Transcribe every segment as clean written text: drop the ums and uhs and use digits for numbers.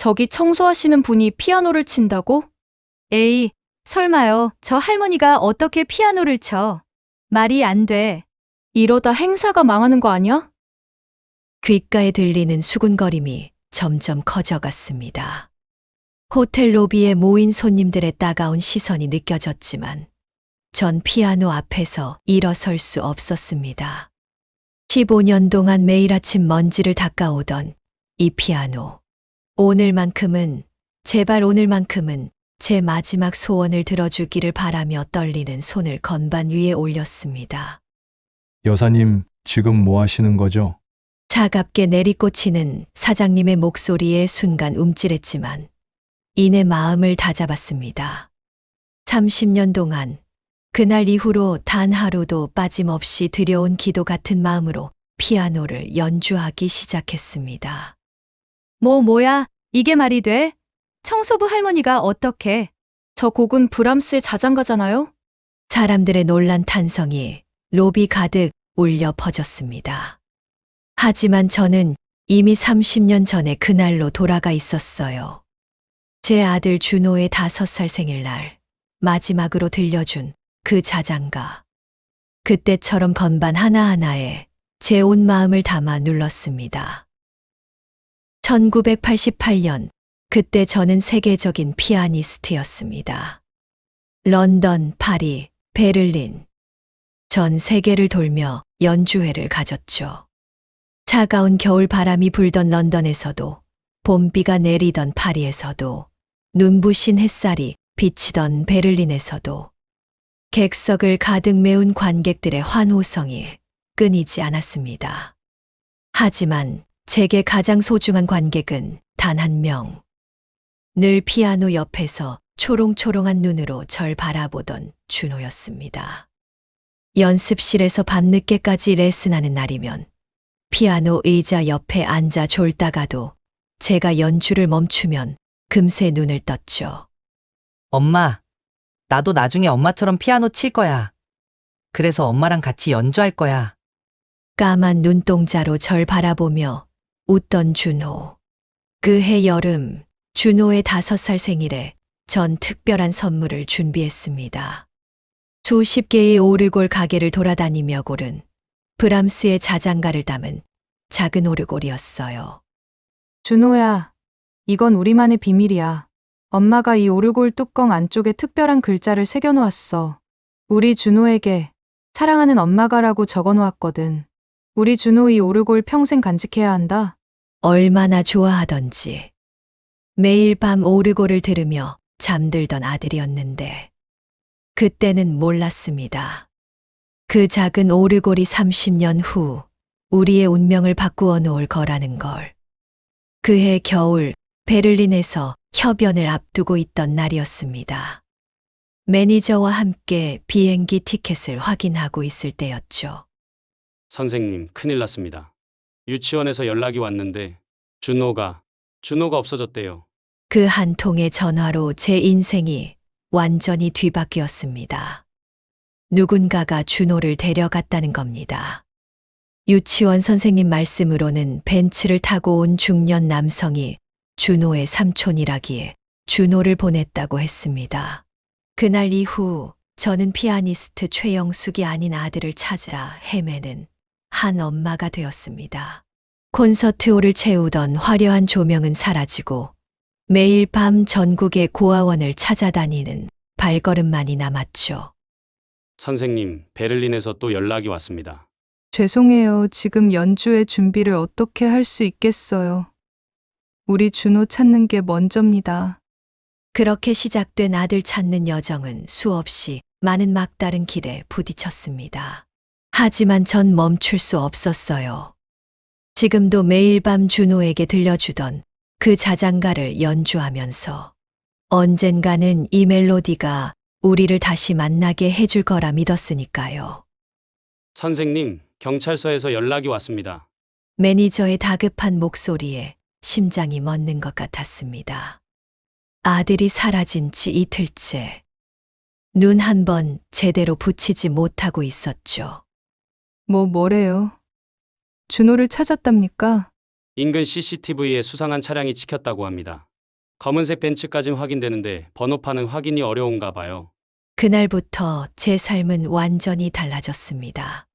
저기 청소하시는 분이 피아노를 친다고? 에이, 설마요. 저 할머니가 어떻게 피아노를 쳐? 말이 안 돼. 이러다 행사가 망하는 거 아니야? 귓가에 들리는 수군거림이 점점 커져갔습니다. 호텔 로비에 모인 손님들의 따가운 시선이 느껴졌지만 전 피아노 앞에서 일어설 수 없었습니다. 15년 동안 매일 아침 먼지를 닦아오던 이 피아노. 오늘만큼은, 제발 오늘만큼은 제 마지막 소원을 들어주기를 바라며 떨리는 손을 건반 위에 올렸습니다. 여사님, 지금 뭐 하시는 거죠? 차갑게 내리꽂히는 사장님의 목소리에 순간 움찔했지만 이내 마음을 다잡았습니다. 30년 동안 그날 이후로 단 하루도 빠짐없이 들여온 기도 같은 마음으로 피아노를 연주하기 시작했습니다. 뭐야? 이게 말이 돼? 청소부 할머니가 어떻게? 저 곡은 브람스의 자장가잖아요? 사람들의 놀란 탄성이 로비 가득 울려 퍼졌습니다. 하지만 저는 이미 30년 전에 그날로 돌아가 있었어요. 제 아들 준호의 5살 생일날 마지막으로 들려준 그 자장가. 그때처럼 건반 하나하나에 제 온 마음을 담아 눌렀습니다. 1988년, 그때 저는 세계적인 피아니스트였습니다. 런던, 파리, 베를린. 전 세계를 돌며 연주회를 가졌죠. 차가운 겨울 바람이 불던 런던에서도, 봄비가 내리던 파리에서도, 눈부신 햇살이 비치던 베를린에서도, 객석을 가득 메운 관객들의 환호성이 끊이지 않았습니다. 하지만 제게 가장 소중한 관객은 단 한 명. 늘 피아노 옆에서 초롱초롱한 눈으로 절 바라보던 준호였습니다. 연습실에서 밤늦게까지 레슨하는 날이면 피아노 의자 옆에 앉아 졸다가도 제가 연주를 멈추면 금세 눈을 떴죠. 엄마, 나도 나중에 엄마처럼 피아노 칠 거야. 그래서 엄마랑 같이 연주할 거야. 까만 눈동자로 절 바라보며 웃던 준호. 그해 여름, 준호의 5살 생일에 전 특별한 선물을 준비했습니다. 수십 개의 오르골 가게를 돌아다니며 고른 브람스의 자장가를 담은 작은 오르골이었어요. 준호야, 이건 우리만의 비밀이야. 엄마가 이 오르골 뚜껑 안쪽에 특별한 글자를 새겨놓았어. 우리 준호에게 사랑하는 엄마가라고 적어놓았거든. 우리 준호 이 오르골 평생 간직해야 한다. 얼마나 좋아하던지. 매일 밤 오르골을 들으며 잠들던 아들이었는데 그때는 몰랐습니다. 그 작은 오르골이 30년 후 우리의 운명을 바꾸어 놓을 거라는 걸. 그해 겨울 베를린에서 협연을 앞두고 있던 날이었습니다. 매니저와 함께 비행기 티켓을 확인하고 있을 때였죠. 선생님, 큰일 났습니다. 유치원에서 연락이 왔는데 준호가 없어졌대요. 그 한 통의 전화로 제 인생이 완전히 뒤바뀌었습니다. 누군가가 준호를 데려갔다는 겁니다. 유치원 선생님 말씀으로는 벤츠를 타고 온 중년 남성이 준호의 삼촌이라기에 준호를 보냈다고 했습니다. 그날 이후 저는 피아니스트 최영숙이 아닌 아들을 찾아 헤매는 한 엄마가 되었습니다. 콘서트홀을 채우던 화려한 조명은 사라지고 매일 밤 전국의 고아원을 찾아다니는 발걸음만이 남았죠. 선생님, 베를린에서 또 연락이 왔습니다. 죄송해요. 지금 연주회 준비를 어떻게 할 수 있겠어요. 우리 준호 찾는 게 먼저입니다. 그렇게 시작된 아들 찾는 여정은 수없이 많은 막다른 길에 부딪혔습니다. 하지만 전 멈출 수 없었어요. 지금도 매일 밤 준호에게 들려주던 그 자장가를 연주하면서 언젠가는 이 멜로디가 우리를 다시 만나게 해줄 거라 믿었으니까요. 선생님, 경찰서에서 연락이 왔습니다. 매니저의 다급한 목소리에 심장이 멎는 것 같았습니다. 아들이 사라진 지 이틀째. 눈 한 번 제대로 붙이지 못하고 있었죠. 뭐래요? 준호를 찾았답니까? 인근 CCTV에 수상한 차량이 찍혔다고 합니다. 검은색 벤츠까진 확인되는데 번호판은 확인이 어려운가 봐요. 그날부터 제 삶은 완전히 달라졌습니다.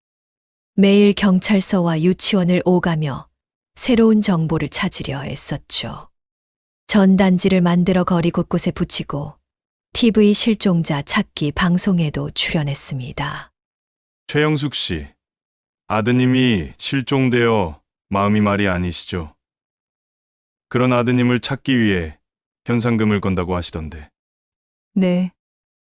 매일 경찰서와 유치원을 오가며 새로운 정보를 찾으려 애썼죠. 전단지를 만들어 거리 곳곳에 붙이고 TV 실종자 찾기 방송에도 출연했습니다. 최영숙 씨, 아드님이 실종되어 마음이 말이 아니시죠? 그런 아드님을 찾기 위해 현상금을 건다고 하시던데. 네.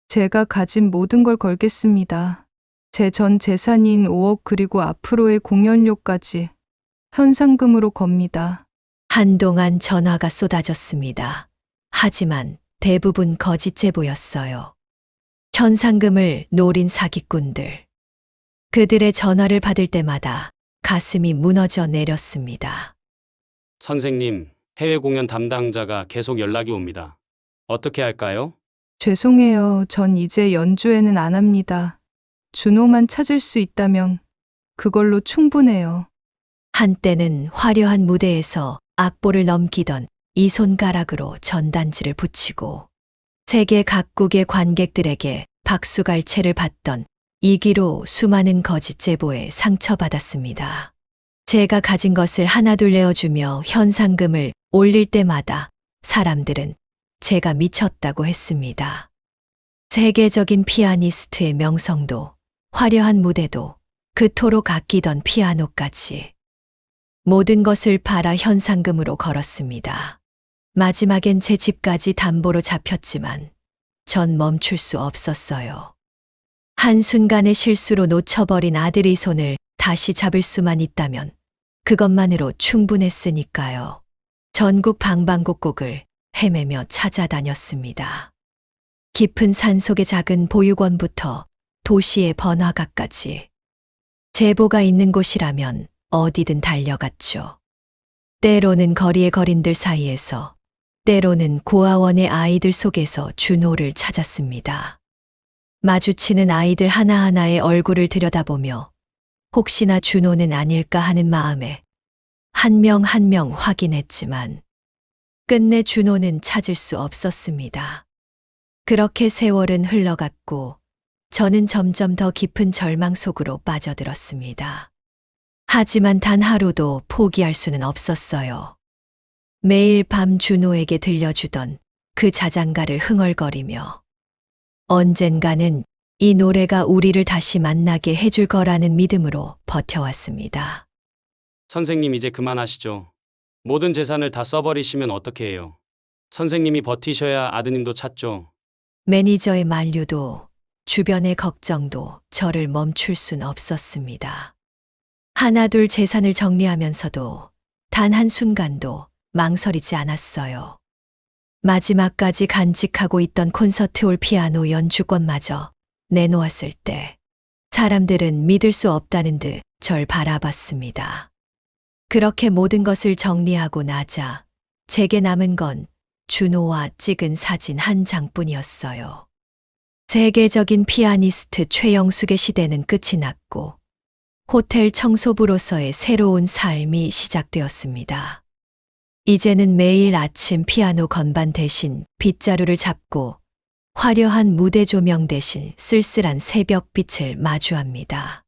제가 가진 모든 걸 걸겠습니다. 제 전 재산인 5억 그리고 앞으로의 공연료까지 현상금으로 겁니다. 한동안 전화가 쏟아졌습니다. 하지만 대부분 거짓 제보였어요. 현상금을 노린 사기꾼들. 그들의 전화를 받을 때마다 가슴이 무너져 내렸습니다. 선생님, 해외 공연 담당자가 계속 연락이 옵니다. 어떻게 할까요? 죄송해요. 전 이제 연주회는 안 합니다. 준호만 찾을 수 있다면 그걸로 충분해요. 한때는 화려한 무대에서 악보를 넘기던 이 손가락으로 전단지를 붙이고 세계 각국의 관객들에게 박수갈채를 받던 이기로 수많은 거짓 제보에 상처받았습니다. 제가 가진 것을 하나둘 내어주며 현상금을 올릴 때마다 사람들은 제가 미쳤다고 했습니다. 세계적인 피아니스트의 명성도 화려한 무대도 그토록 아끼던 피아노까지 모든 것을 팔아 현상금으로 걸었습니다. 마지막엔 제 집까지 담보로 잡혔지만 전 멈출 수 없었어요. 한순간의 실수로 놓쳐버린 아들의 손을 다시 잡을 수만 있다면 그것만으로 충분했으니까요. 전국 방방곡곡을 헤매며 찾아다녔습니다. 깊은 산속의 작은 보육원부터 도시의 번화가까지 제보가 있는 곳이라면 어디든 달려갔죠. 때로는 거리의 거린들 사이에서, 때로는 고아원의 아이들 속에서 준호를 찾았습니다. 마주치는 아이들 하나하나의 얼굴을 들여다보며 혹시나 준호는 아닐까 하는 마음에 한 명 한 명 확인했지만 끝내 준호는 찾을 수 없었습니다. 그렇게 세월은 흘러갔고 저는 점점 더 깊은 절망 속으로 빠져들었습니다. 하지만 단 하루도 포기할 수는 없었어요. 매일 밤 준호에게 들려주던 그 자장가를 흥얼거리며 언젠가는 이 노래가 우리를 다시 만나게 해줄 거라는 믿음으로 버텨왔습니다. 선생님, 이제 그만하시죠. 모든 재산을 다 써버리시면 어떻게 해요? 선생님이 버티셔야 아드님도 찾죠. 매니저의 만류도 주변의 걱정도 저를 멈출 순 없었습니다. 하나둘 재산을 정리하면서도 단 한순간도 망설이지 않았어요. 마지막까지 간직하고 있던 콘서트홀 피아노 연주권마저 내놓았을 때 사람들은 믿을 수 없다는 듯 절 바라봤습니다. 그렇게 모든 것을 정리하고 나자 제게 남은 건 준호와 찍은 사진 한 장뿐이었어요. 세계적인 피아니스트 최영숙의 시대는 끝이 났고 호텔 청소부로서의 새로운 삶이 시작되었습니다. 이제는 매일 아침 피아노 건반 대신 빗자루를 잡고 화려한 무대 조명 대신 쓸쓸한 새벽빛을 마주합니다.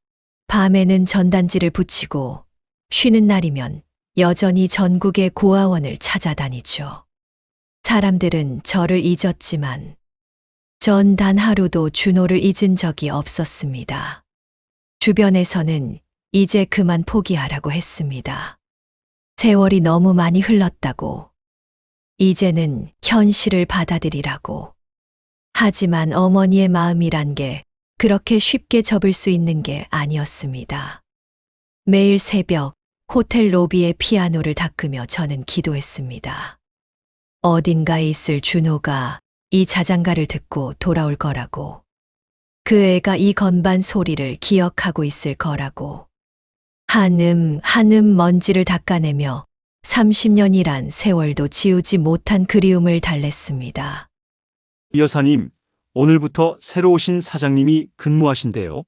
밤에는 전단지를 붙이고 쉬는 날이면 여전히 전국의 고아원을 찾아다니죠. 사람들은 저를 잊었지만 전 단 하루도 준호를 잊은 적이 없었습니다. 주변에서는 이제 그만 포기하라고 했습니다. 세월이 너무 많이 흘렀다고, 이제는 현실을 받아들이라고. 하지만 어머니의 마음이란 게 그렇게 쉽게 접을 수 있는 게 아니었습니다. 매일 새벽 호텔 로비에 피아노를 닦으며 저는 기도했습니다. 어딘가에 있을 준호가 이 자장가를 듣고 돌아올 거라고. 그 애가 이 건반 소리를 기억하고 있을 거라고. 한음 먼지를 닦아내며 30년이란 세월도 지우지 못한 그리움을 달랬습니다. 여사님, 오늘부터 새로 오신 사장님이 근무하신대요.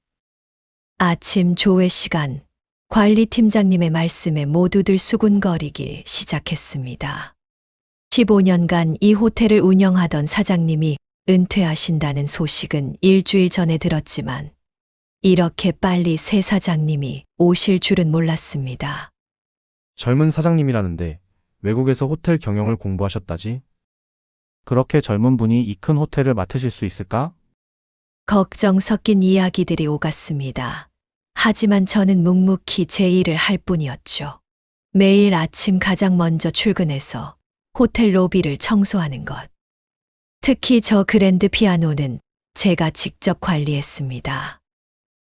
아침 조회 시간, 관리팀장님의 말씀에 모두들 수군거리기 시작했습니다. 15년간 이 호텔을 운영하던 사장님이 은퇴하신다는 소식은 일주일 전에 들었지만 이렇게 빨리 새 사장님이 오실 줄은 몰랐습니다. 젊은 사장님이라는데 외국에서 호텔 경영을 공부하셨다지? 그렇게 젊은 분이 이 큰 호텔을 맡으실 수 있을까? 걱정 섞인 이야기들이 오갔습니다. 하지만 저는 묵묵히 제 일을 할 뿐이었죠. 매일 아침 가장 먼저 출근해서 호텔 로비를 청소하는 것. 특히 저 그랜드 피아노는 제가 직접 관리했습니다.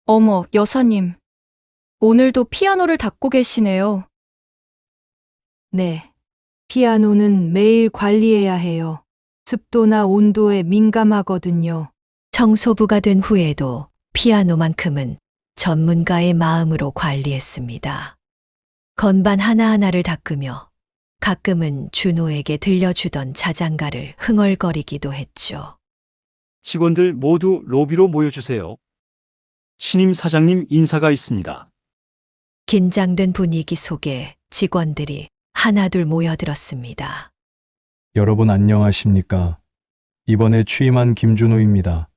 어머, 여사님. 오늘도 피아노를 닦고 계시네요. 네. 피아노는 매일 관리해야 해요. 습도나 온도에 민감하거든요. 청소부가 된 후에도 피아노만큼은 전문가의 마음으로 관리했습니다. 건반 하나하나를 닦으며 가끔은 준호에게 들려주던 자장가를 흥얼거리기도 했죠. 직원들 모두 로비로 모여주세요. 신임 사장님 인사가 있습니다. 긴장된 분위기 속에 직원들이 하나둘 모여들었습니다. 여러분 안녕하십니까? 이번에 취임한 김준호입니다.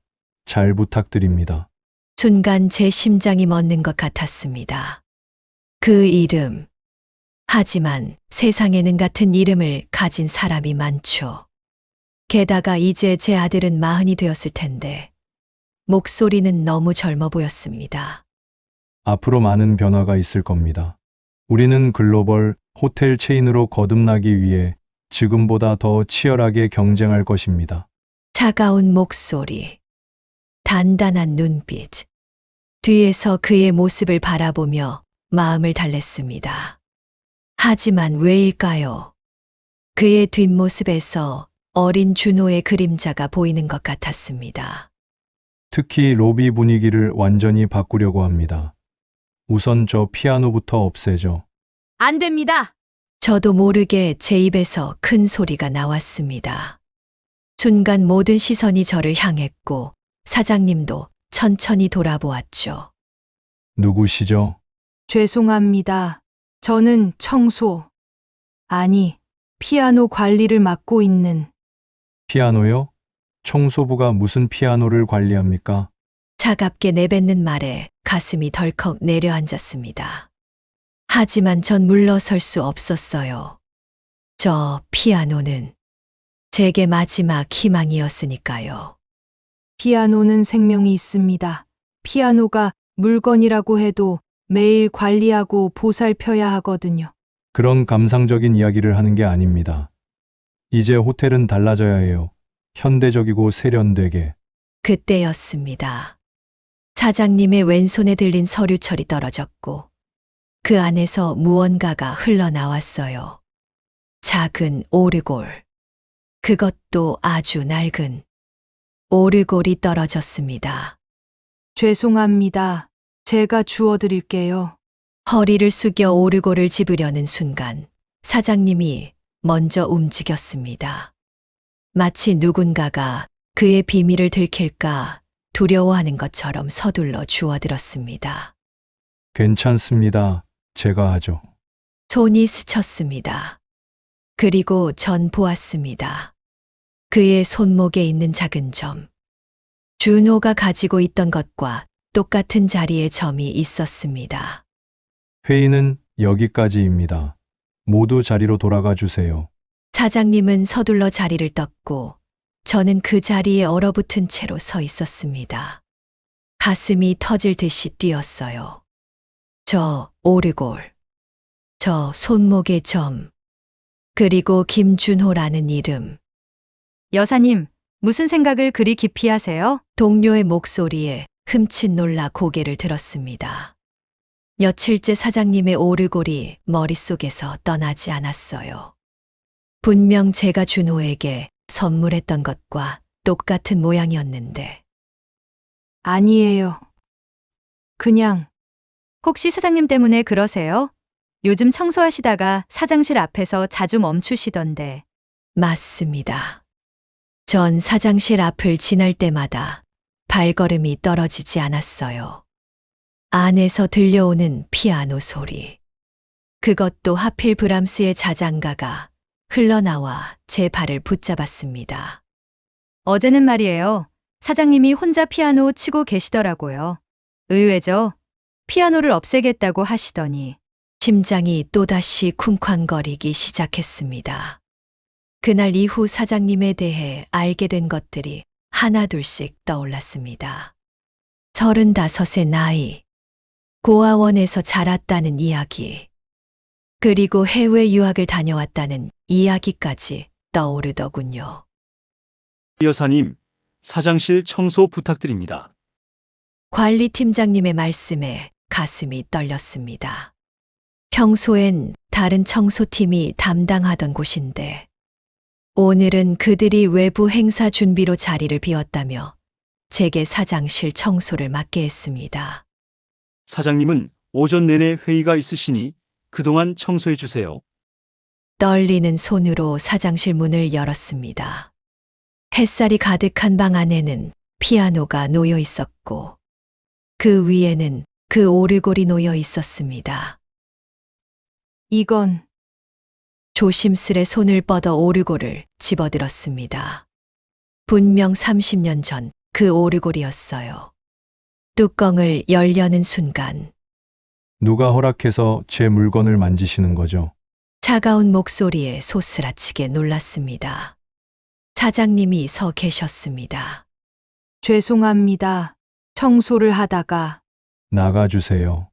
잘 부탁드립니다. 순간 제 심장이 멎는 것 같았습니다. 그 이름. 하지만 세상에는 같은 이름을 가진 사람이 많죠. 게다가 이제 제 아들은 40이 되었을 텐데 목소리는 너무 젊어 보였습니다. 앞으로 많은 변화가 있을 겁니다. 우리는 글로벌 호텔 체인으로 거듭나기 위해 지금보다 더 치열하게 경쟁할 것입니다. 차가운 목소리, 단단한 눈빛. 뒤에서 그의 모습을 바라보며 마음을 달랬습니다. 하지만 왜일까요? 그의 뒷모습에서 어린 준호의 그림자가 보이는 것 같았습니다. 특히 로비 분위기를 완전히 바꾸려고 합니다. 우선 저 피아노부터 없애죠. 안 됩니다. 저도 모르게 제 입에서 큰 소리가 나왔습니다. 순간 모든 시선이 저를 향했고 사장님도 천천히 돌아보았죠. 누구시죠? 죄송합니다. 저는 피아노 관리를 맡고 있는 피아노요? 청소부가 무슨 피아노를 관리합니까? 차갑게 내뱉는 말에 가슴이 덜컥 내려앉았습니다. 하지만 전 물러설 수 없었어요. 저 피아노는 제게 마지막 희망이었으니까요. 피아노는 생명이 있습니다. 피아노가 물건이라고 해도 매일 관리하고 보살펴야 하거든요. 그런 감상적인 이야기를 하는 게 아닙니다. 이제 호텔은 달라져야 해요. 현대적이고 세련되게. 그때였습니다. 사장님의 왼손에 들린 서류철이 떨어졌고 그 안에서 무언가가 흘러나왔어요. 작은 오르골. 그것도 아주 낡은 오르골이 떨어졌습니다. 죄송합니다. 제가 주워드릴게요. 허리를 숙여 오르골을 집으려는 순간 사장님이 먼저 움직였습니다. 마치 누군가가 그의 비밀을 들킬까 두려워하는 것처럼 서둘러 주워들었습니다. 괜찮습니다. 제가 하죠. 손이 스쳤습니다. 그리고 전 보았습니다. 그의 손목에 있는 작은 점. 준호가 가지고 있던 것과 똑같은 자리에 점이 있었습니다. 회의는 여기까지입니다. 모두 자리로 돌아가 주세요. 사장님은 서둘러 자리를 떴고 저는 그 자리에 얼어붙은 채로 서 있었습니다. 가슴이 터질 듯이 뛰었어요. 저 오르골, 저 손목의 점, 그리고 김준호라는 이름. 여사님, 무슨 생각을 그리 깊이 하세요? 동료의 목소리에 흠칫 놀라 고개를 들었습니다. 며칠째 사장님의 오르골이 머릿속에서 떠나지 않았어요. 분명 제가 준호에게 선물했던 것과 똑같은 모양이었는데. 아니에요. 그냥 혹시 사장님 때문에 그러세요? 요즘 청소하시다가 사장실 앞에서 자주 멈추시던데. 맞습니다. 전 사장실 앞을 지날 때마다 발걸음이 떨어지지 않았어요. 안에서 들려오는 피아노 소리. 그것도 하필 브람스의 자장가가 흘러나와 제 발을 붙잡았습니다. 어제는 말이에요. 사장님이 혼자 피아노 치고 계시더라고요. 의외죠? 피아노를 없애겠다고 하시더니. 심장이 또다시 쿵쾅거리기 시작했습니다. 그날 이후 사장님에 대해 알게 된 것들이 하나둘씩 떠올랐습니다. 35의 나이, 고아원에서 자랐다는 이야기, 그리고 해외 유학을 다녀왔다는 이야기까지 떠오르더군요. 여사님, 사장실 청소 부탁드립니다. 관리팀장님의 말씀에 가슴이 떨렸습니다. 평소엔 다른 청소팀이 담당하던 곳인데 오늘은 그들이 외부 행사 준비로 자리를 비웠다며 제게 사장실 청소를 맡게 했습니다. 사장님은 오전 내내 회의가 있으시니 그동안 청소해 주세요. 떨리는 손으로 사장실 문을 열었습니다. 햇살이 가득한 방 안에는 피아노가 놓여 있었고 그 위에는 그 오르골이 놓여 있었습니다. 이건 조심스레 손을 뻗어 오르골을 집어들었습니다. 분명 30년 전 그 오르골이었어요. 뚜껑을 열려는 순간 누가 허락해서 제 물건을 만지시는 거죠? 차가운 목소리에 소스라치게 놀랐습니다. 사장님이 서 계셨습니다. 죄송합니다. 청소를 하다가 나가주세요.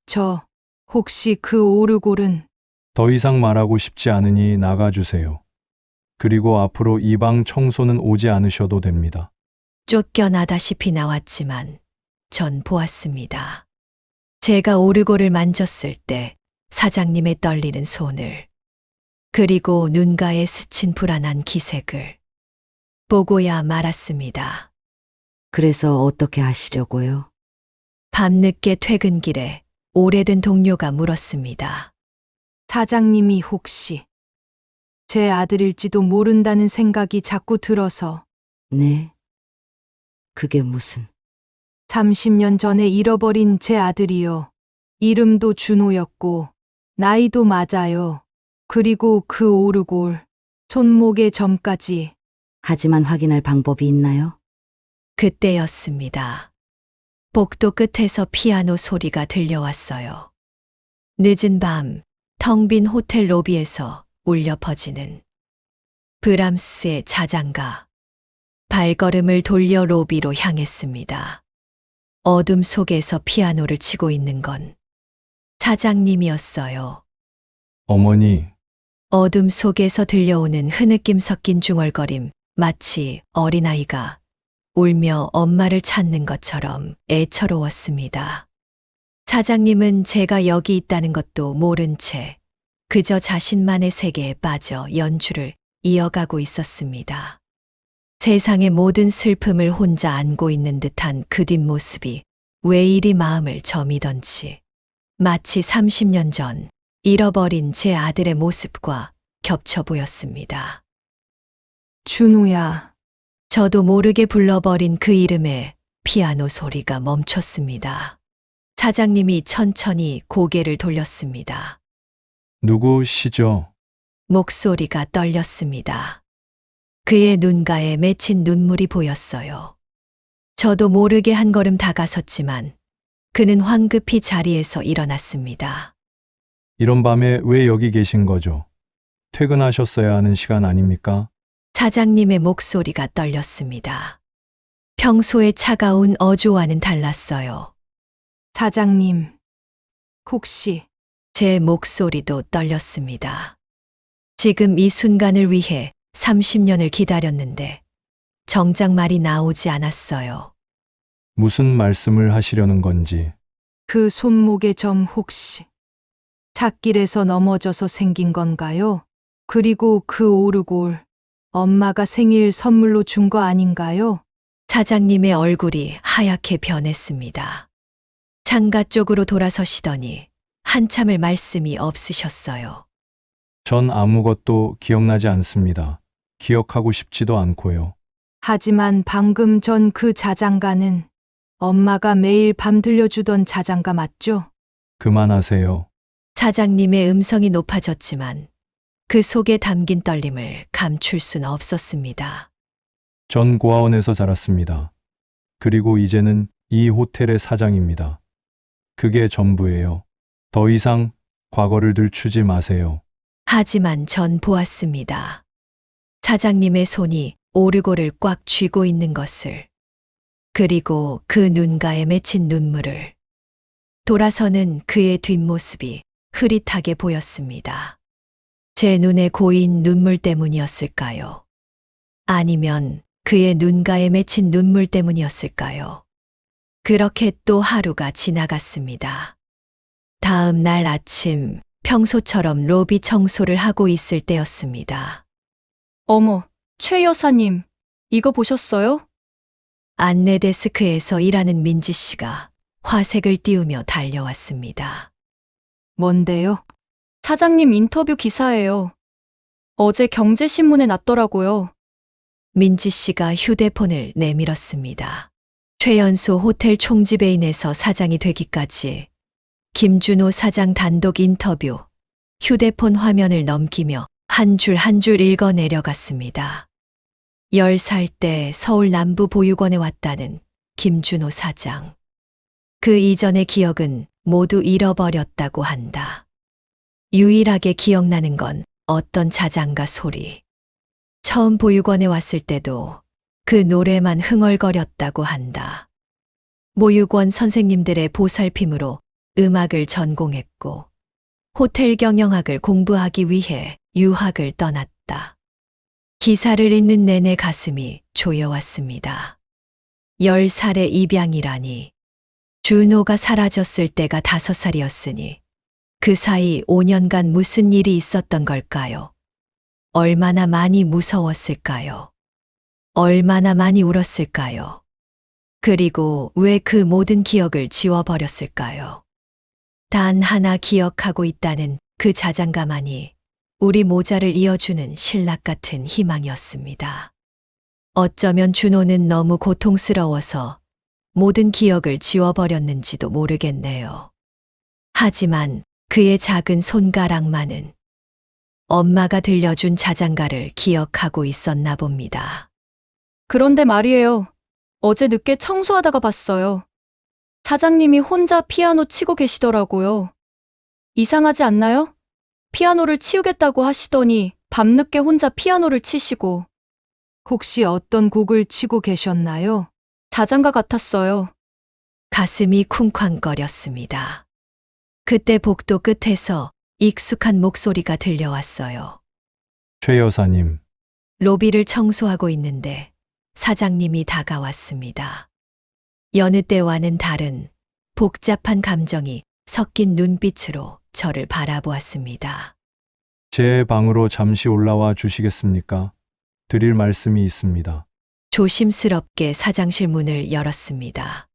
저 혹시 그 오르골은 더 이상 말하고 싶지 않으니 나가주세요. 그리고 앞으로 이 방 청소는 오지 않으셔도 됩니다. 쫓겨나다시피 나왔지만 전 보았습니다. 제가 오르골을 만졌을 때 사장님의 떨리는 손을 그리고 눈가에 스친 불안한 기색을 보고야 말았습니다. 그래서 어떻게 하시려고요? 밤늦게 퇴근길에 오래된 동료가 물었습니다. 사장님이 혹시 제 아들일지도 모른다는 생각이 자꾸 들어서 네. 그게 무슨... 30년 전에 잃어버린 제 아들이요. 이름도 준호였고 나이도 맞아요. 그리고 그 오르골, 손목의 점까지. 하지만 확인할 방법이 있나요? 그때였습니다. 복도 끝에서 피아노 소리가 들려왔어요. 늦은 밤 텅 빈 호텔 로비에서 울려 퍼지는 브람스의 자장가. 발걸음을 돌려 로비로 향했습니다. 어둠 속에서 피아노를 치고 있는 건 사장님이었어요. 어머니, 어둠 속에서 들려오는 흐느낌 섞인 중얼거림, 마치 어린아이가 울며 엄마를 찾는 것처럼 애처로웠습니다. 사장님은 제가 여기 있다는 것도 모른 채 그저 자신만의 세계에 빠져 연주를 이어가고 있었습니다. 세상의 모든 슬픔을 혼자 안고 있는 듯한 그 뒷모습이 왜 이리 마음을 저미던지 마치 30년 전 잃어버린 제 아들의 모습과 겹쳐 보였습니다. 준호야. 저도 모르게 불러버린 그 이름에 피아노 소리가 멈췄습니다. 사장님이 천천히 고개를 돌렸습니다. 누구시죠? 목소리가 떨렸습니다. 그의 눈가에 맺힌 눈물이 보였어요. 저도 모르게 한 걸음 다가섰지만 그는 황급히 자리에서 일어났습니다. 이런 밤에 왜 여기 계신 거죠? 퇴근하셨어야 하는 시간 아닙니까? 사장님의 목소리가 떨렸습니다. 평소의 차가운 어조와는 달랐어요. 사장님, 혹시 제 목소리도 떨렸습니다. 지금 이 순간을 위해 30년을 기다렸는데 정작 말이 나오지 않았어요. 무슨 말씀을 하시려는 건지. 그 손목의 점 혹시 찻길에서 넘어져서 생긴 건가요? 그리고 그 오르골 엄마가 생일 선물로 준 거 아닌가요? 사장님의 얼굴이 하얗게 변했습니다. 창가 쪽으로 돌아서시더니 한참을 말씀이 없으셨어요. 전 아무것도 기억나지 않습니다. 기억하고 싶지도 않고요. 하지만 방금 전 그 자장가는 엄마가 매일 밤 들려주던 자장가 맞죠? 그만하세요. 사장님의 음성이 높아졌지만 그 속에 담긴 떨림을 감출 수는 없었습니다. 전 고아원에서 자랐습니다. 그리고 이제는 이 호텔의 사장입니다. 그게 전부예요. 더 이상 과거를 들추지 마세요. 하지만 전 보았습니다. 사장님의 손이 오르골을 꽉 쥐고 있는 것을. 그리고 그 눈가에 맺힌 눈물을. 돌아서는 그의 뒷모습이 흐릿하게 보였습니다. 제 눈에 고인 눈물 때문이었을까요? 아니면 그의 눈가에 맺힌 눈물 때문이었을까요? 그렇게 또 하루가 지나갔습니다. 다음 날 아침, 평소처럼 로비 청소를 하고 있을 때였습니다. 어머, 최 여사님, 이거 보셨어요? 안내 데스크에서 일하는 민지 씨가 화색을 띄우며 달려왔습니다. 뭔데요? 사장님 인터뷰 기사예요. 어제 경제신문에 났더라고요. 민지 씨가 휴대폰을 내밀었습니다. 최연소 호텔 총지배인에서 사장이 되기까지 김준호 사장 단독 인터뷰. 휴대폰 화면을 넘기며 한 줄 한 줄 읽어 내려갔습니다. 10살 때 서울 남부보육원에 왔다는 김준호 사장. 그 이전의 기억은 모두 잃어버렸다고 한다. 유일하게 기억나는 건 어떤 자장가 소리. 처음 보육원에 왔을 때도 그 노래만 흥얼거렸다고 한다. 보육원 선생님들의 보살핌으로 음악을 전공했고 호텔 경영학을 공부하기 위해 유학을 떠났다. 기사를 읽는 내내 가슴이 조여왔습니다. 10살의 입양이라니. 준호가 사라졌을 때가 5살이었으니 그 사이 5년간 무슨 일이 있었던 걸까요? 얼마나 많이 무서웠을까요? 얼마나 많이 울었을까요? 그리고 왜 그 모든 기억을 지워버렸을까요? 단 하나 기억하고 있다는 그 자장가만이 우리 모자를 이어주는 신락 같은 희망이었습니다. 어쩌면 준호는 너무 고통스러워서 모든 기억을 지워버렸는지도 모르겠네요. 하지만 그의 작은 손가락만은 엄마가 들려준 자장가를 기억하고 있었나 봅니다. 그런데 말이에요. 어제 늦게 청소하다가 봤어요. 사장님이 혼자 피아노 치고 계시더라고요. 이상하지 않나요? 피아노를 치우겠다고 하시더니 밤늦게 혼자 피아노를 치시고. 혹시 어떤 곡을 치고 계셨나요? 자장가 같았어요. 가슴이 쿵쾅거렸습니다. 그때 복도 끝에서 익숙한 목소리가 들려왔어요. 최 여사님, 로비를 청소하고 있는데 사장님이 다가왔습니다. 여느 때와는 다른 복잡한 감정이 섞인 눈빛으로 저를 바라보았습니다. 제 방으로 잠시 올라와 주시겠습니까? 드릴 말씀이 있습니다. 조심스럽게 사장실 문을 열었습니다.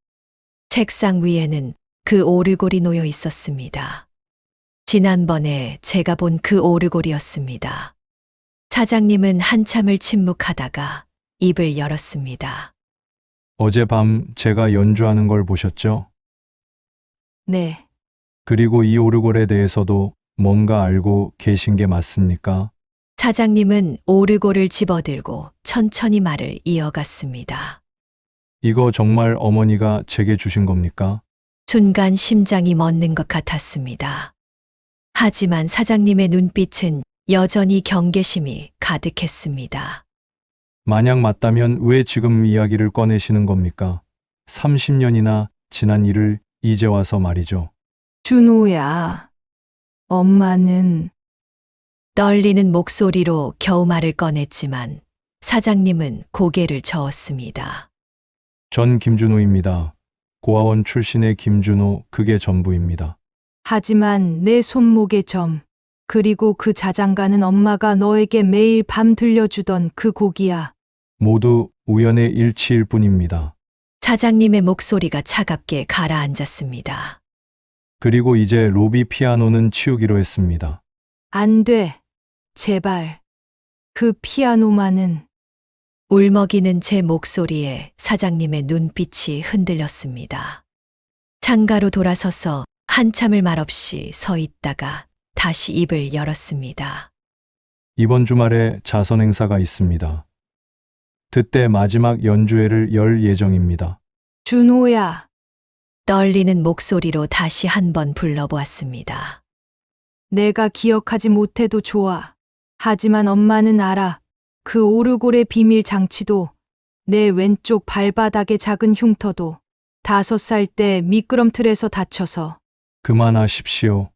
책상 위에는 그 오르골이 놓여 있었습니다. 지난번에 제가 본 그 오르골이었습니다. 사장님은 한참을 침묵하다가 입을 열었습니다. 어젯밤 제가 연주하는 걸 보셨죠? 네. 그리고 이 오르골에 대해서도 뭔가 알고 계신 게 맞습니까? 사장님은 오르골을 집어들고 천천히 말을 이어갔습니다. 이거 정말 어머니가 제게 주신 겁니까? 순간 심장이 멎는 것 같았습니다. 하지만 사장님의 눈빛은 여전히 경계심이 가득했습니다. 만약 맞다면 왜 지금 이야기를 꺼내시는 겁니까? 30년이나 지난 일을 이제 와서 말이죠. 준호야, 엄마는 떨리는 목소리로 겨우 말을 꺼냈지만 사장님은 고개를 저었습니다. 전 김준호입니다. 고아원 출신의 김준호, 그게 전부입니다. 하지만 내 손목의 점, 그리고 그 자장가는 엄마가 너에게 매일 밤 들려주던 그 곡이야. 모두 우연의 일치일 뿐입니다. 사장님의 목소리가 차갑게 가라앉았습니다. 그리고 이제 로비 피아노는 치우기로 했습니다. 안 돼. 제발. 그 피아노만은. 울먹이는 제 목소리에 사장님의 눈빛이 흔들렸습니다. 창가로 돌아서서 한참을 말없이 서 있다가 다시 입을 열었습니다. 이번 주말에 자선 행사가 있습니다. 그때 마지막 연주회를 열 예정입니다. 준호야, 떨리는 목소리로 다시 한번 불러보았습니다. 내가 기억하지 못해도 좋아. 하지만 엄마는 알아. 그 오르골의 비밀 장치도, 내 왼쪽 발바닥의 작은 흉터도 5살 때 미끄럼틀에서 다쳐서. 그만하십시오.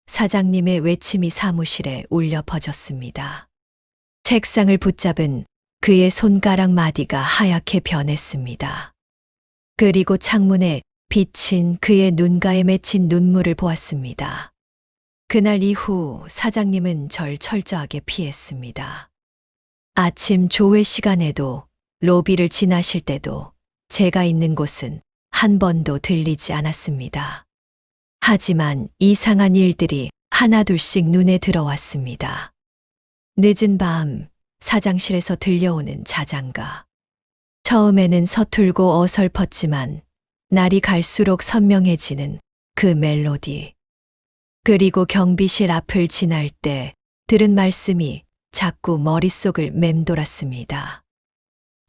사장님의 외침이 사무실에 울려 퍼졌습니다. 책상을 붙잡은 그의 손가락 마디가 하얗게 변했습니다. 그리고 창문에 비친 그의 눈가에 맺힌 눈물을 보았습니다. 그날 이후 사장님은 절 철저하게 피했습니다. 아침 조회 시간에도 로비를 지나실 때도 제가 있는 곳은 한 번도 들리지 않았습니다. 하지만 이상한 일들이 하나둘씩 눈에 들어왔습니다. 늦은 밤 사장실에서 들려오는 자장가. 처음에는 서툴고 어설펐지만 날이 갈수록 선명해지는 그 멜로디. 그리고 경비실 앞을 지날 때 들은 말씀이 자꾸 머릿속을 맴돌았습니다.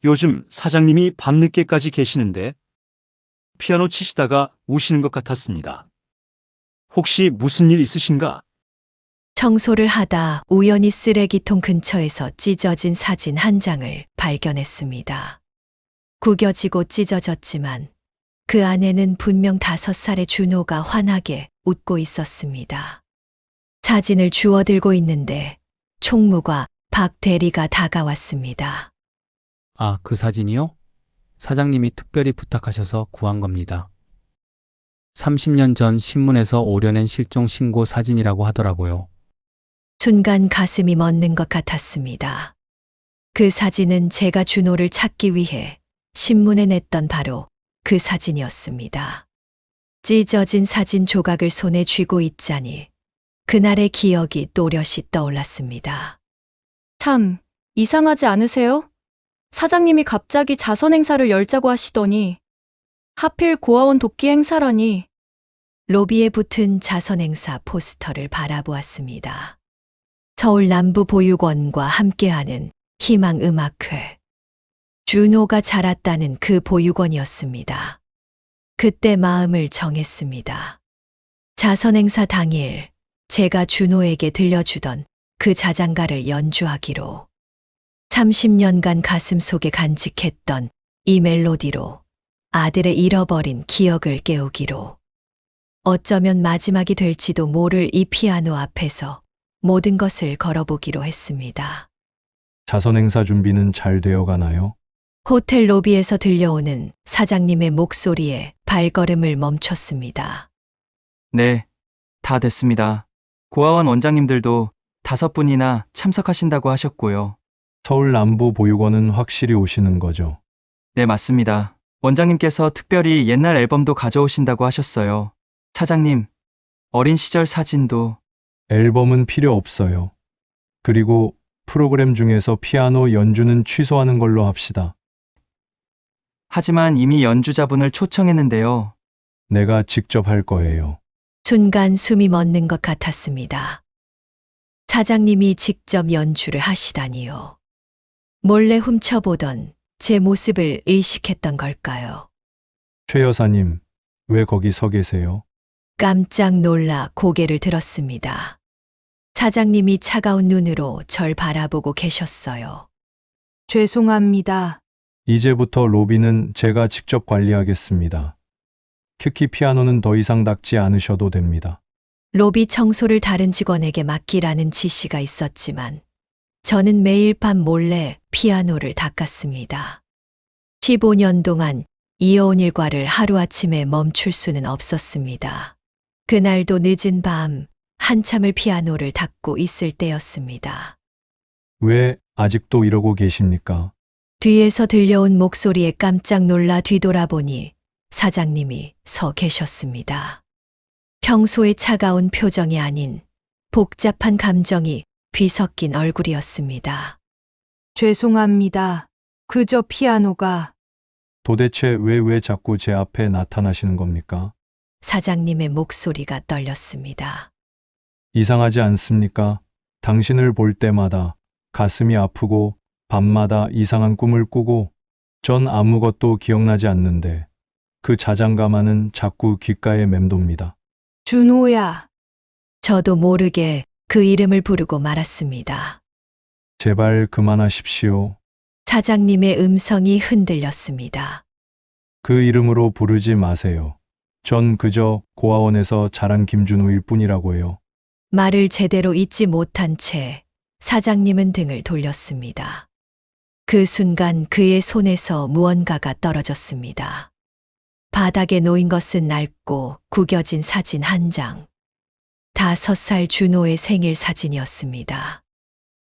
요즘 사장님이 밤늦게까지 계시는데 피아노 치시다가 우시는 것 같았습니다. 혹시 무슨 일 있으신가? 청소를 하다 우연히 쓰레기통 근처에서 찢어진 사진 한 장을 발견했습니다. 구겨지고 찢어졌지만 그 안에는 분명 5살의 준호가 환하게 웃고 있었습니다. 사진을 주워들고 있는데 총무과 박 대리가 다가왔습니다. 아, 그 사진이요? 사장님이 특별히 부탁하셔서 구한 겁니다. 30년 전 신문에서 오려낸 실종 신고 사진이라고 하더라고요. 순간 가슴이 멎는 것 같았습니다. 그 사진은 제가 준호를 찾기 위해 신문에 냈던 바로 그 사진이었습니다. 찢어진 사진 조각을 손에 쥐고 있자니 그날의 기억이 또렷이 떠올랐습니다. 참, 이상하지 않으세요? 사장님이 갑자기 자선 행사를 열자고 하시더니 하필 고아원 돕기 행사라니. 로비에 붙은 자선 행사 포스터를 바라보았습니다. 서울 남부보육원과 함께하는 희망음악회. 준호가 자랐다는 그 보육원이었습니다. 그때 마음을 정했습니다. 자선 행사 당일 제가 준호에게 들려주던 그 자장가를 연주하기로. 30년간 가슴속에 간직했던 이 멜로디로 아들의 잃어버린 기억을 깨우기로. 어쩌면 마지막이 될지도 모를 이 피아노 앞에서 모든 것을 걸어보기로 했습니다. 자선 행사 준비는 잘 되어 가나요? 호텔 로비에서 들려오는 사장님의 목소리에 발걸음을 멈췄습니다. 네, 다 됐습니다. 고아원 원장님들도 5분이나 참석하신다고 하셨고요. 서울 남부보육원은 확실히 오시는 거죠? 네, 맞습니다. 원장님께서 특별히 옛날 앨범도 가져오신다고 하셨어요. 사장님, 어린 시절 사진도. 앨범은 필요 없어요. 그리고 프로그램 중에서 피아노 연주는 취소하는 걸로 합시다. 하지만 이미 연주자분을 초청했는데요. 내가 직접 할 거예요. 순간 숨이 멎는 것 같았습니다. 사장님이 직접 연주를 하시다니요. 몰래 훔쳐보던 제 모습을 의식했던 걸까요? 최 여사님, 왜 거기 서 계세요? 깜짝 놀라 고개를 들었습니다. 사장님이 차가운 눈으로 절 바라보고 계셨어요. 죄송합니다. 이제부터 로비는 제가 직접 관리하겠습니다. 특히 피아노는 더 이상 닦지 않으셔도 됩니다. 로비 청소를 다른 직원에게 맡기라는 지시가 있었지만 저는 매일 밤 몰래 피아노를 닦았습니다. 15년 동안 이어온 일과를 하루아침에 멈출 수는 없었습니다. 그날도 늦은 밤 한참을 피아노를 닦고 있을 때였습니다. 왜 아직도 이러고 계십니까? 뒤에서 들려온 목소리에 깜짝 놀라 뒤돌아보니 사장님이 서 계셨습니다. 평소의 차가운 표정이 아닌 복잡한 감정이 뒤섞인 얼굴이었습니다. 죄송합니다. 그저 피아노가. 도대체 왜 자꾸 제 앞에 나타나시는 겁니까? 사장님의 목소리가 떨렸습니다. 이상하지 않습니까? 당신을 볼 때마다 가슴이 아프고 밤마다 이상한 꿈을 꾸고 전 아무것도 기억나지 않는데 그 자장가만은 자꾸 귓가에 맴돕니다. 준호야. 저도 모르게 그 이름을 부르고 말았습니다. 제발 그만하십시오. 사장님의 음성이 흔들렸습니다. 그 이름으로 부르지 마세요. 전 그저 고아원에서 자란 김준호일 뿐이라고요. 말을 제대로 잇지 못한 채 사장님은 등을 돌렸습니다. 그 순간 그의 손에서 무언가가 떨어졌습니다. 바닥에 놓인 것은 낡고 구겨진 사진 한 장. 5살 준호의 생일 사진이었습니다.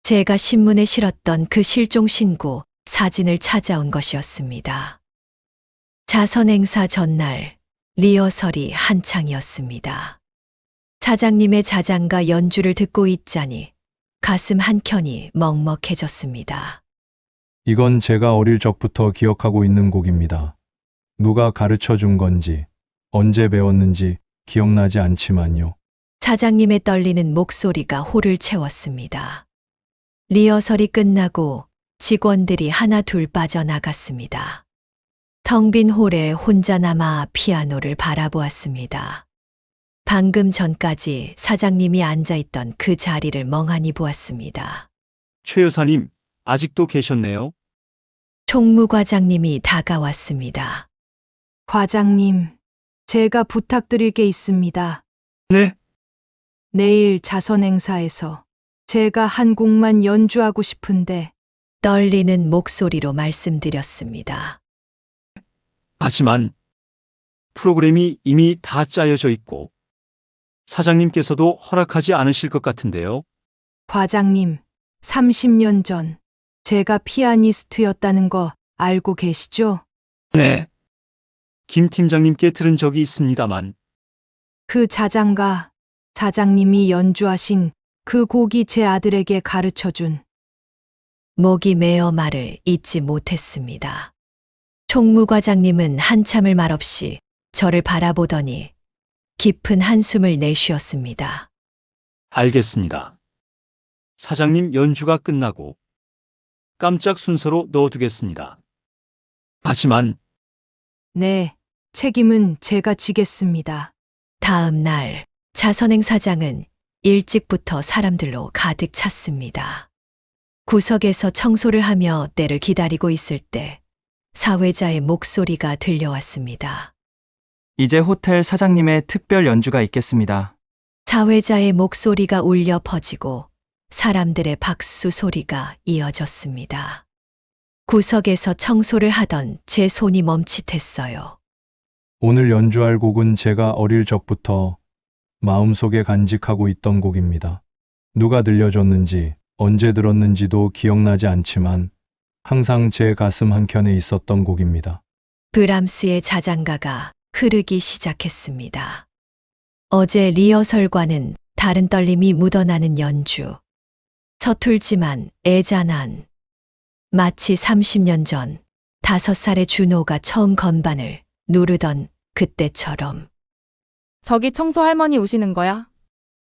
제가 신문에 실었던 그 실종 신고 사진을 찾아온 것이었습니다. 자선 행사 전날 리허설이 한창이었습니다. 사장님의 자장가 연주를 듣고 있자니 가슴 한켠이 먹먹해졌습니다. 이건 제가 어릴 적부터 기억하고 있는 곡입니다. 누가 가르쳐 준 건지, 언제 배웠는지 기억나지 않지만요. 사장님의 떨리는 목소리가 홀을 채웠습니다. 리허설이 끝나고 직원들이 하나 둘 빠져나갔습니다. 텅 빈 홀에 혼자 남아 피아노를 바라보았습니다. 방금 전까지 사장님이 앉아있던 그 자리를 멍하니 보았습니다. 최 여사님, 아직도 계셨네요. 총무과장님이 다가왔습니다. 과장님, 제가 부탁드릴 게 있습니다. 네? 내일 자선 행사에서 제가 한 곡만 연주하고 싶은데 떨리는 목소리로 말씀드렸습니다. 하지만 프로그램이 이미 다 짜여져 있고 사장님께서도 허락하지 않으실 것 같은데요. 과장님, 30년 전 제가 피아니스트였다는 거 알고 계시죠? 네. 김 팀장님께 들은 적이 있습니다만 그 자장가, 사장님이 연주하신 그 곡이 제 아들에게 가르쳐준 목이 메어 말을 잇지 못했습니다. 총무과장님은 한참을 말없이 저를 바라보더니 깊은 한숨을 내쉬었습니다. 알겠습니다. 사장님 연주가 끝나고 깜짝 순서로 넣어두겠습니다. 하지만 네, 책임은 제가 지겠습니다. 다음 날 자선행 사장은 일찍부터 사람들로 가득 찼습니다. 구석에서 청소를 하며 때를 기다리고 있을 때 사회자의 목소리가 들려왔습니다. 이제 호텔 사장님의 특별 연주가 있겠습니다. 사회자의 목소리가 울려 퍼지고 사람들의 박수 소리가 이어졌습니다. 구석에서 청소를 하던 제 손이 멈칫했어요. 오늘 연주할 곡은 제가 어릴 적부터 마음속에 간직하고 있던 곡입니다. 누가 들려줬는지, 언제 들었는지도 기억나지 않지만 항상 제 가슴 한켠에 있었던 곡입니다. 브람스의 자장가가 흐르기 시작했습니다. 어제 리허설과는 다른 떨림이 묻어나는 연주. 서툴지만 애잔한. 마치 30년 전 5살의 준호가 처음 건반을 누르던 그때처럼. 저기 청소 할머니 오시는 거야?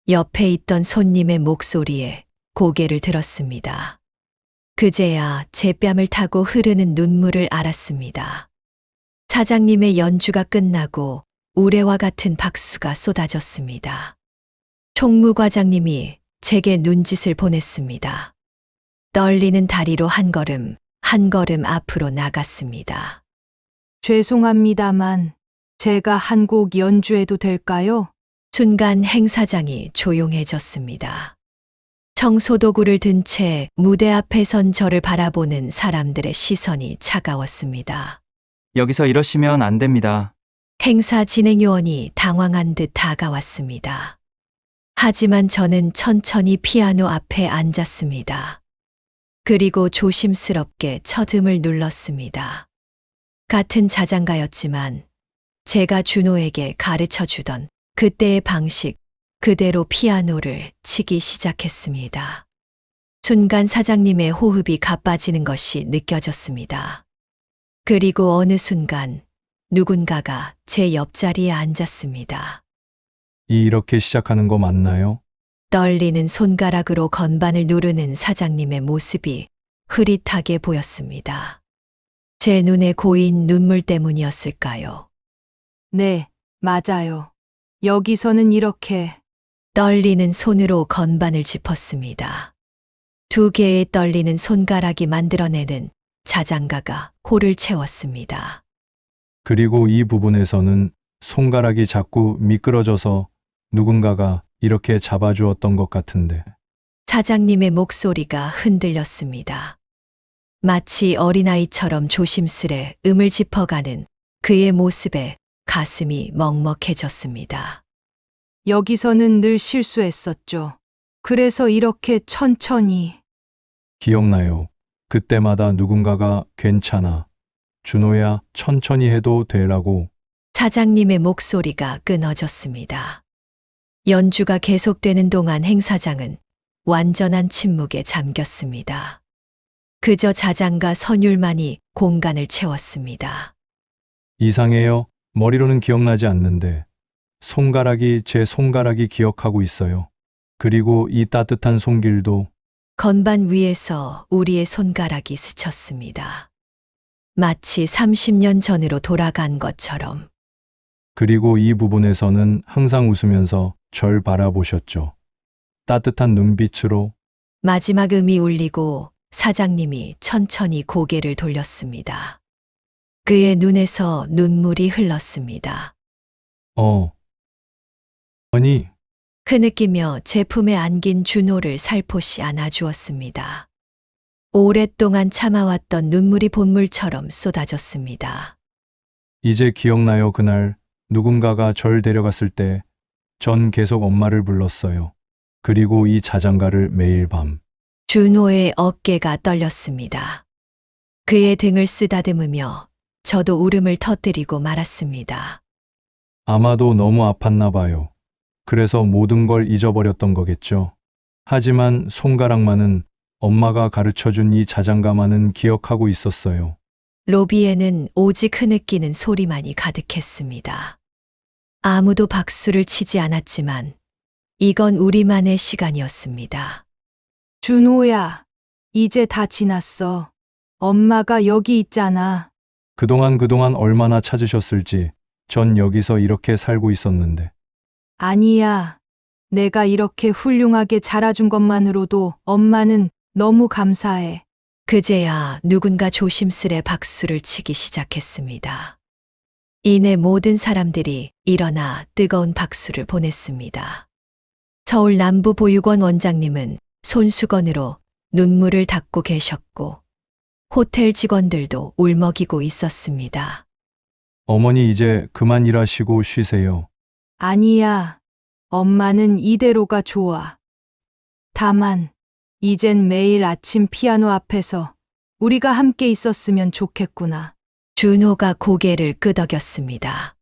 옆에 있던 손님의 목소리에 고개를 들었습니다. 그제야 제 뺨을 타고 흐르는 눈물을 알았습니다. 사장님의 연주가 끝나고 우레와 같은 박수가 쏟아졌습니다. 총무과장님이 제게 눈짓을 보냈습니다. 떨리는 다리로 한 걸음 앞으로 나갔습니다. 죄송합니다만 제가 한 곡 연주해도 될까요? 순간 행사장이 조용해졌습니다. 청소도구를 든 채 무대 앞에 선 저를 바라보는 사람들의 시선이 차가웠습니다. 여기서 이러시면 안 됩니다. 행사 진행요원이 당황한 듯 다가왔습니다. 하지만 저는 천천히 피아노 앞에 앉았습니다. 그리고 조심스럽게 첫음을 눌렀습니다. 같은 자장가였지만 제가 준호에게 가르쳐 주던 그때의 방식 그대로 피아노를 치기 시작했습니다. 순간 사장님의 호흡이 가빠지는 것이 느껴졌습니다. 그리고 어느 순간 누군가가 제 옆자리에 앉았습니다. 이렇게 시작하는 거 맞나요? 떨리는 손가락으로 건반을 누르는 사장님의 모습이 흐릿하게 보였습니다. 제 눈에 고인 눈물 때문이었을까요? 네, 맞아요. 여기서는 이렇게. 떨리는 손으로 건반을 짚었습니다. 두 개의 떨리는 손가락이 만들어내는 자장가가 홀을 채웠습니다. 그리고 이 부분에서는 손가락이 자꾸 미끄러져서 누군가가 이렇게 잡아주었던 것 같은데. 사장님의 목소리가 흔들렸습니다. 마치 어린아이처럼 조심스레 음을 짚어가는 그의 모습에 가슴이 먹먹해졌습니다. 여기서는 늘 실수했었죠. 그래서 이렇게 천천히. 기억나요. 그때마다 누군가가 괜찮아. 준호야, 천천히 해도 되라고. 사장님의 목소리가 끊어졌습니다. 연주가 계속되는 동안 행사장은 완전한 침묵에 잠겼습니다. 그저 자장가 선율만이 공간을 채웠습니다. 이상해요. 머리로는 기억나지 않는데. 손가락이 제 손가락이 기억하고 있어요. 그리고 이 따뜻한 손길도. 건반 위에서 우리의 손가락이 스쳤습니다. 마치 30년 전으로 돌아간 것처럼. 그리고 이 부분에서는 항상 웃으면서 절 바라보셨죠. 따뜻한 눈빛으로. 마지막 음이 울리고 사장님이 천천히 고개를 돌렸습니다. 그의 눈에서 눈물이 흘렀습니다. 어머니. 흐느끼며 제 품에 안긴 준호를 살포시 안아주었습니다. 오랫동안 참아왔던 눈물이 본물처럼 쏟아졌습니다. 이제 기억나요. 그날 누군가가 절 데려갔을 때 전 계속 엄마를 불렀어요. 그리고 이 자장가를 매일 밤. 준호의 어깨가 떨렸습니다. 그의 등을 쓰다듬으며 저도 울음을 터뜨리고 말았습니다. 아마도 너무 아팠나 봐요. 그래서 모든 걸 잊어버렸던 거겠죠. 하지만 손가락만은 엄마가 가르쳐준 이 자장가만은 기억하고 있었어요. 로비에는 오직 흐느끼는 소리만이 가득했습니다. 아무도 박수를 치지 않았지만 이건 우리만의 시간이었습니다. 준호야, 이제 다 지났어. 엄마가 여기 있잖아. 그동안 얼마나 찾으셨을지 전 여기서 이렇게 살고 있었는데. 아니야. 내가 이렇게 훌륭하게 자라준 것만으로도 엄마는 너무 감사해. 그제야 누군가 조심스레 박수를 치기 시작했습니다. 이내 모든 사람들이 일어나 뜨거운 박수를 보냈습니다. 서울 남부보육원 원장님은 손수건으로 눈물을 닦고 계셨고 호텔 직원들도 울먹이고 있었습니다. 어머니 이제 그만 일하시고 쉬세요. 아니야. 엄마는 이대로가 좋아. 다만, 이젠 매일 아침 피아노 앞에서 우리가 함께 있었으면 좋겠구나. 준호가 고개를 끄덕였습니다.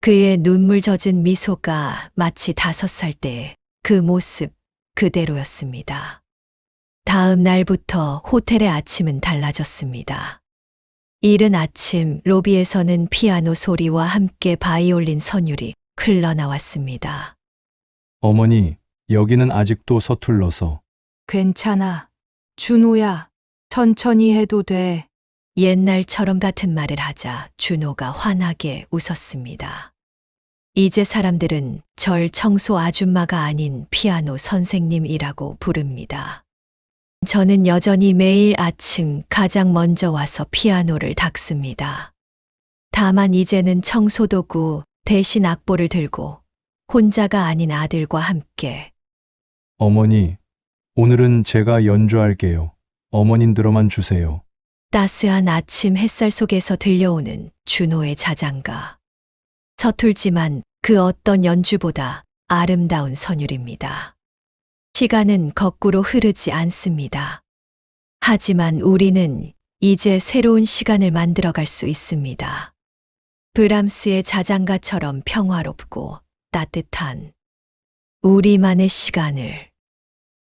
그의 눈물 젖은 미소가 마치 5살 때의 그 모습 그대로였습니다. 다음 날부터 호텔의 아침은 달라졌습니다. 이른 아침 로비에서는 피아노 소리와 함께 바이올린 선율이 흘러나왔습니다. 어머니, 여기는 아직도 서툴러서. 괜찮아. 준호야, 천천히 해도 돼. 옛날처럼 같은 말을 하자 준호가 환하게 웃었습니다. 이제 사람들은 절 청소 아줌마가 아닌 피아노 선생님이라고 부릅니다. 저는 여전히 매일 아침 가장 먼저 와서 피아노를 닦습니다. 다만 이제는 청소도구 대신 악보를 들고 혼자가 아닌 아들과 함께. 어머니, 오늘은 제가 연주할게요. 어머님 들어만 주세요. 따스한 아침 햇살 속에서 들려오는 준호의 자장가. 서툴지만 그 어떤 연주보다 아름다운 선율입니다. 시간은 거꾸로 흐르지 않습니다. 하지만 우리는 이제 새로운 시간을 만들어갈 수 있습니다. 브람스의 자장가처럼 평화롭고 따뜻한 우리만의 시간을.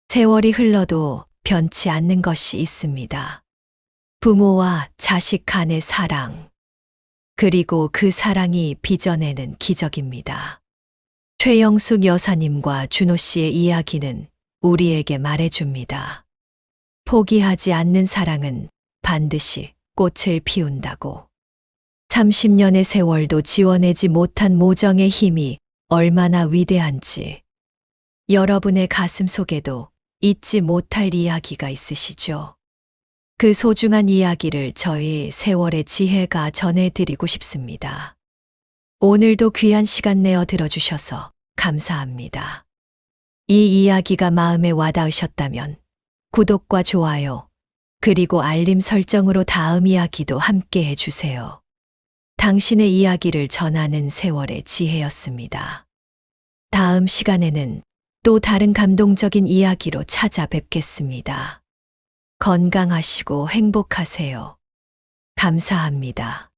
세월이 흘러도 변치 않는 것이 있습니다. 부모와 자식 간의 사랑. 그리고 그 사랑이 빚어내는 기적입니다. 최영숙 여사님과 준호 씨의 이야기는 우리에게 말해줍니다. 포기하지 않는 사랑은 반드시 꽃을 피운다고. 30년의 세월도 지워내지 못한 모정의 힘이 얼마나 위대한지 여러분의 가슴 속에도 잊지 못할 이야기가 있으시죠? 그 소중한 이야기를 저희 세월의 지혜가 전해드리고 싶습니다. 오늘도 귀한 시간 내어 들어주셔서 감사합니다. 이 이야기가 마음에 와닿으셨다면 구독과 좋아요, 그리고 알림 설정으로 다음 이야기도 함께 해주세요. 당신의 이야기를 전하는 세월의 지혜였습니다. 다음 시간에는 또 다른 감동적인 이야기로 찾아뵙겠습니다. 건강하시고 행복하세요. 감사합니다.